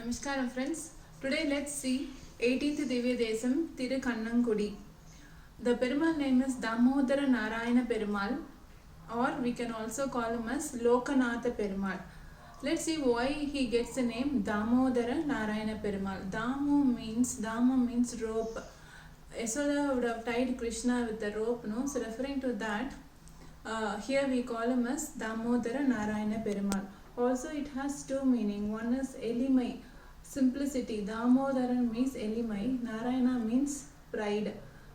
Namaskaram friends. Today let's see 18th Divya Desam Tirukannangudi. The Perumal name is Damodara Narayana Perumal, or we can also call him as Lokanatha Perumal. Let's see why he gets the name Damodara Narayana Perumal. Dama means rope. Yasoda would have tied Krishna with the rope, no? So referring to that, here we call him as Damodara Narayana Perumal. Also it has two meaning. One is Elimai, simplicity. Damodaran means Elimai. Narayana means pride.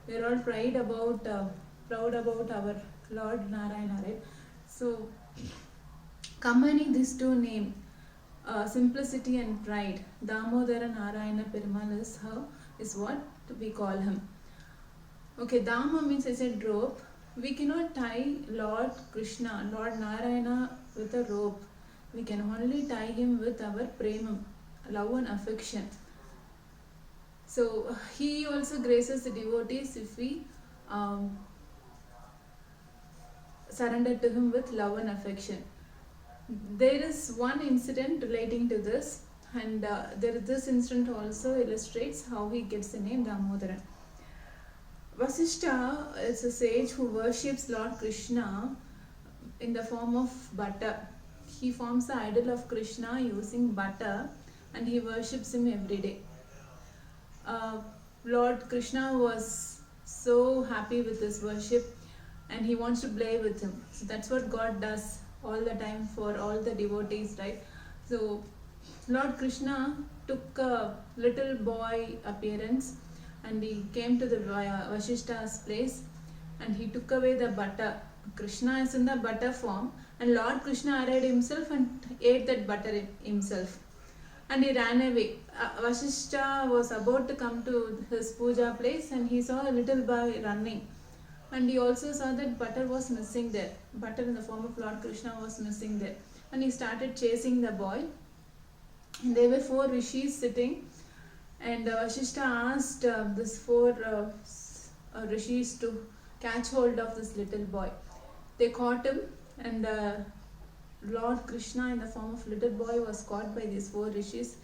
We are all proud about our Lord Narayana, right? So combining these two names, simplicity and pride, Damodara Narayana Perumal is what we call him. Okay, Dama means I said rope. We cannot tie Lord Krishna, Lord Narayana with a rope. We can only tie him with our premam, love and affection. So he also graces the devotees if we surrender to him with love and affection. There is one incident relating to this, and this incident also illustrates how he gets the name Damodaran. Vasishtha is a sage who worships Lord Krishna in the form of butter. He forms the idol of Krishna using butter and he worships him every day. Lord Krishna was so happy with his worship and he wants to play with him. So that's what God does all the time for all the devotees, right? So Lord Krishna took a little boy appearance and he came to the Vasishtha's place and he took away the butter. Krishna is in the butter form and Lord Krishna arrayed himself and ate that butter himself. And he ran away. Vasishtha was about to come to his puja place and he saw a little boy running. And he also saw that butter was missing there. Butter in the form of Lord Krishna was missing there. And he started chasing the boy. And there were 4 rishis sitting. And Vasishtha asked these 4 rishis to catch hold of this little boy. They caught him and Lord Krishna in the form of little boy was caught by these 4 rishis.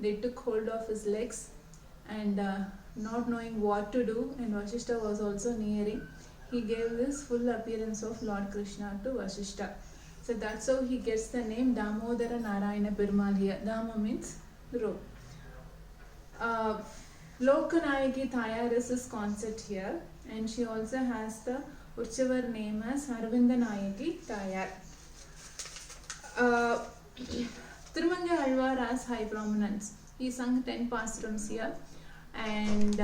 They took hold of his legs and not knowing what to do, and Vasishtha was also nearing, he gave this full appearance of Lord Krishna to Vasishtha. So that's how he gets the name Damodara Narayana Perumal here. Dama means rope. Lokanayaki Thayar is this concept here, and she also has the Urchavar name as Aravinda Nayaki Thayar. Tirumanga Alvar has high prominence. He sung 10 pastorams here, and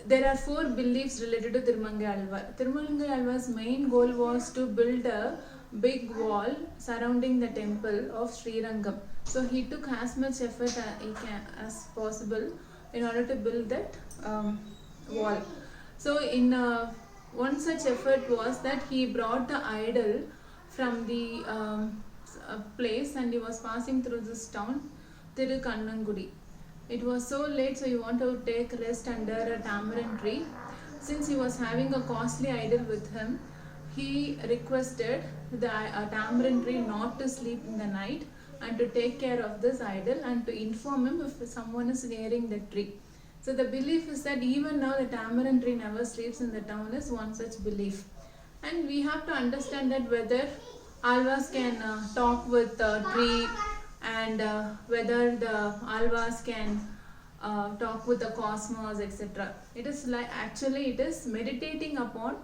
there are 4 beliefs related to Tirumanga Alvar. Tirumanga Alvar's main goal was to build a big wall surrounding the temple of Srirangam. So he took as much effort as possible in order to build that wall. So in one such effort was that he brought the idol from the place and he was passing through this town, Tirukannangudi. It was so late, so he wanted to take rest under a tamarind tree. Since he was having a costly idol with him, he requested the tamarind tree not to sleep in the night and to take care of this idol and to inform him if someone is nearing the tree. So the belief is that even now the tamarind tree never sleeps in the town is one such belief. And we have to understand that whether Alvas can talk with the tree and whether the Alvas can talk with the cosmos, etc. It is like actually it is meditating upon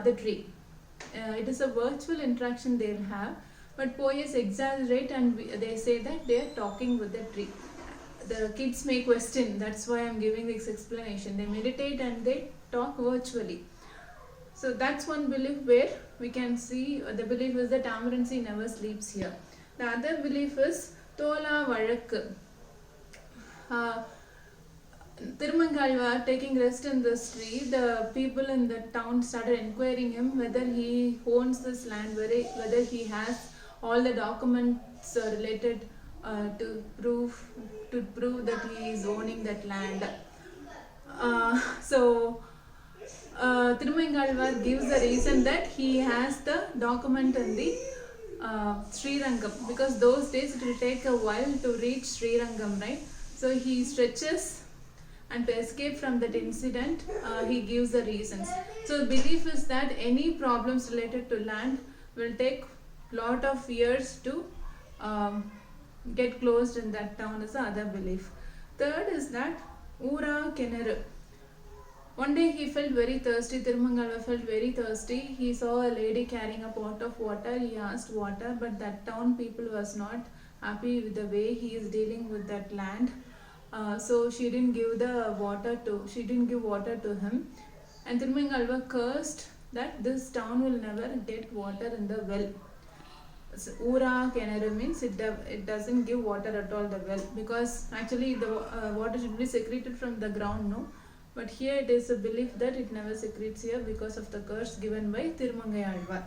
the tree. It is a virtual interaction they'll have, but poets exaggerate and they say that they are talking with the tree. The kids may question, that's why I'm giving this explanation. They meditate and they talk virtually. So that's one belief where we can see the belief is that tamarind tree never sleeps here. The other belief is Tola Vazhakku. Tirumangalvar taking rest in this tree, the people in the town started inquiring him whether he owns this land, whether he has all the documents related to prove that he is owning that land. So Tirumangalvar gives the reason that he has the document in the Srirangam, because those days it will take a while to reach Srirangam, right? So he stretches, and to escape from that incident, he gives the reasons. So the belief is that any problems related to land will take lot of years to get closed in that town, is the other belief. Third is that Ura Kenaru. One day he felt very thirsty. Tirumangalva felt very thirsty. He saw a lady carrying a pot of water. He asked water, but that town people was not happy with the way he is dealing with that land. So she didn't give water to him. And Tirumangalva cursed that this town will never get water in the well. So, Ura Kenaru means it doesn't give water at all, the well, because actually the water should be secreted from the ground, no? But here it is a belief that it never secretes here because of the curse given by Tirumangai Alvar.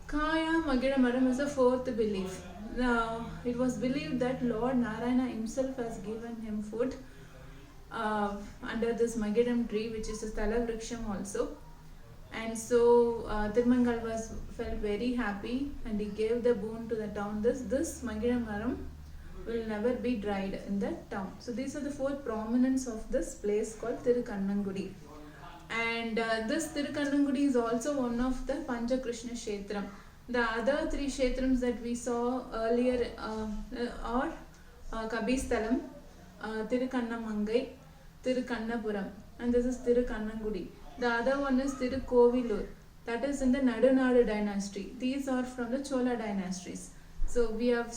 Kaya Magidamaram is the fourth belief. Now, it was believed that Lord Narayana himself has given him food under this Magidam tree, which is a Sthala Vriksham also. And so Tirumangalva felt very happy, and he gave the boon to the town. This Magidamaram will never be dried in the town. So these are the four prominence of this place called Tirukannangudi. And this Tirukannangudi is also one of the Pancha Krishna Kshetram. The other three Kshetrams that we saw earlier are Kabisthalam, Tirukannamangai, Tirukannapuram, and this is Tirukannangudi. The other one is Tirukovilur, that is in the Nadunadu dynasty. These are from the Chola dynasties. So we have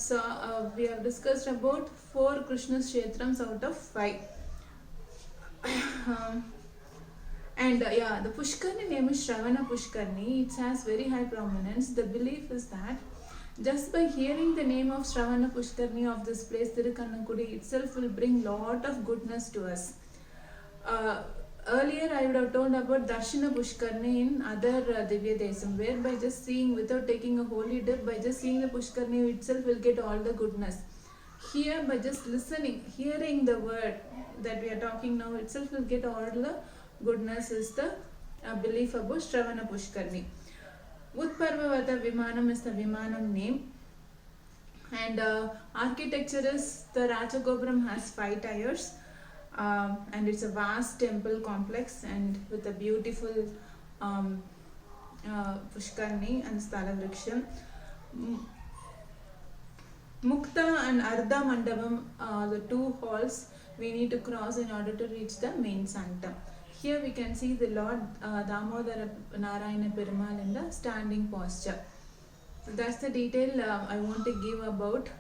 discussed about 4 Krishna Kshetrams out of 5. And the Pushkarni name is Shravana Pushkarni. It has very high prominence. The belief is that just by hearing the name of Shravana Pushkarni of this place, Tirukannangudi itself will bring lot of goodness to us. Earlier I would have told about Darshana Pushkarni in other Divya Desam, where by just seeing, without taking a holy dip, by just seeing the Pushkarni itself will get all the goodness. Here by just listening, hearing the word that we are talking now itself will get all the goodness, is the belief about Shravana Pushkarni. Utparvavata Vimanam is the Vimanam name. And architecture is, the Rajagopuram has 5 tiers. And it's a vast temple complex, and with a beautiful Pushkarni and Sthala Vriksham. Mukta and Ardha Mandapam, the 2 halls we need to cross in order to reach the main sanctum. Here we can see the Lord Damodara Narayana Perumal in the standing posture. So that's the detail I want to give about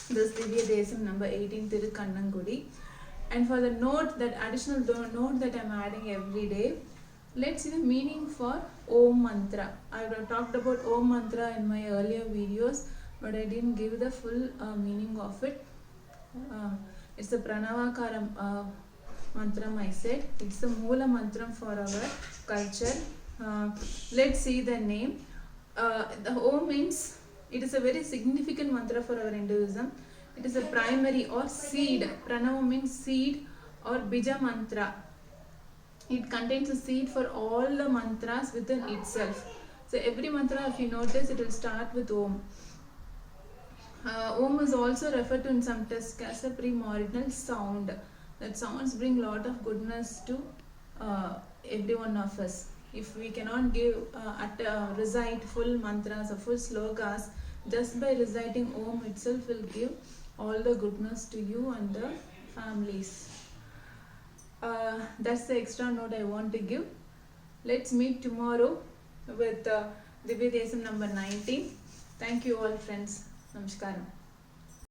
this Divya Desam number 18 Tirukannangudi. And for the note, that additional note that I am adding every day, let's see the meaning for Om Mantra. I have talked about Om Mantra in my earlier videos, but I didn't give the full meaning of it. It's the Pranavakara Mantram, I said. It's the Moola Mantram for our culture. Let's see the name. The Om means, it is a very significant mantra for our Hinduism. It is a primary or seed. Pranava means seed or Bija mantra. It contains a seed for all the mantras within itself. So every mantra, if you notice, it will start with Om. Om is also referred to in some texts as a primordial sound. That sounds bring lot of goodness to every one of us. If we cannot recite full mantras or full slokas, just by reciting Om itself will give all the goodness to you and the families. That's the extra note I want to give. Let's meet tomorrow with Divya Desam number 19. Thank you all friends. Namaskaram.